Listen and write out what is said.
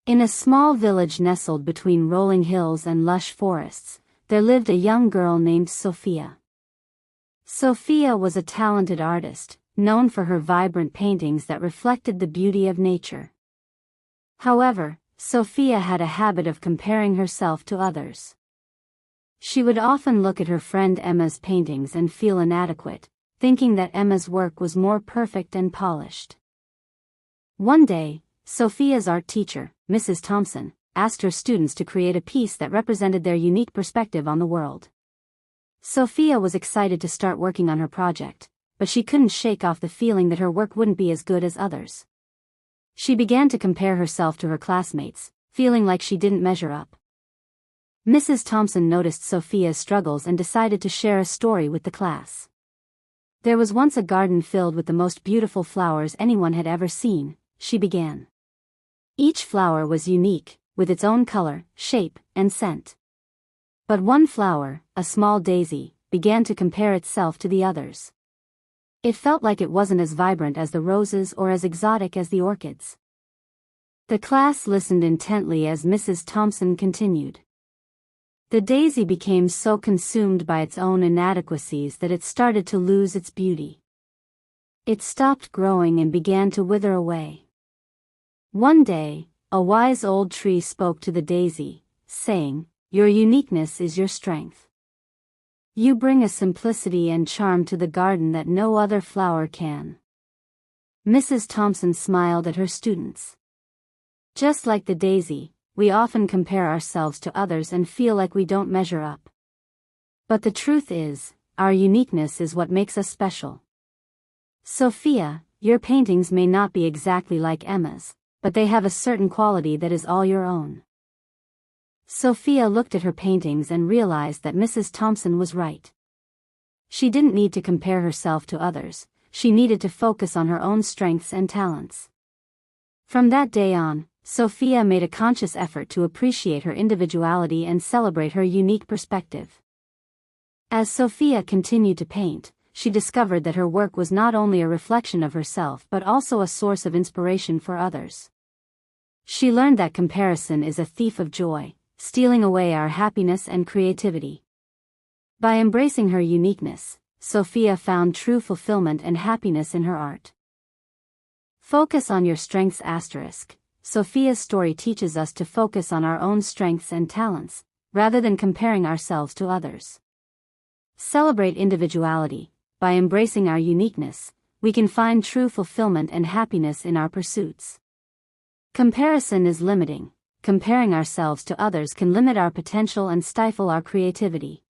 In a small village nestled between rolling hills and lush forests, there lived a young girl named Sophia. Sophia was a talented artist, known for her vibrant paintings that reflected the beauty of nature. However, Sophia had a habit of comparing herself to others. She would often look at her friend Emma's paintings and feel inadequate, thinking that Emma's work was more perfect and polished. One day, Sophia's art teacher, Mrs. Thompson, asked her students to create a piece that represented their unique perspective on the world. Sophia was excited to start working on her project, but she couldn't shake off the feeling that her work wouldn't be as good as others. She began to compare herself to her classmates, feeling like she didn't measure up. Mrs. Thompson noticed Sophia's struggles and decided to share a story with the class. There was once a garden filled with the most beautiful flowers anyone had ever seen, she began. Each flower was unique, with its own color, shape, and scent. But one flower, a small daisy, began to compare itself to the others. It felt like it wasn't as vibrant as the roses or as exotic as the orchids. The class listened intently as Mrs. Thompson continued. The daisy became so consumed by its own inadequacies that it started to lose its beauty. It stopped growing and began to wither away. One day, a wise old tree spoke to the daisy, saying, "Your uniqueness is your strength. You bring a simplicity and charm to the garden that no other flower can." Mrs. Thompson smiled at her students. Just like the daisy, we often compare ourselves to others and feel like we don't measure up. But the truth is, our uniqueness is what makes us special. Sophia, your paintings may not be exactly like Emma's, but they have a certain quality that is all your own. Sophia looked at her paintings and realized that Mrs. Thompson was right. She didn't need to compare herself to others, she needed to focus on her own strengths and talents. From that day on, Sophia made a conscious effort to appreciate her individuality and celebrate her unique perspective. As Sophia continued to paint, she discovered that her work was not only a reflection of herself but also a source of inspiration for others. She learned that comparison is a thief of joy, stealing away our happiness and creativity. By embracing her uniqueness, Sophia found true fulfillment and happiness in her art. Focus on your strengths. Sophia's story teaches us to focus on our own strengths and talents, rather than comparing ourselves to others. Celebrate individuality. By embracing our uniqueness, we can find true fulfillment and happiness in our pursuits. Comparison is limiting. Comparing ourselves to others can limit our potential and stifle our creativity.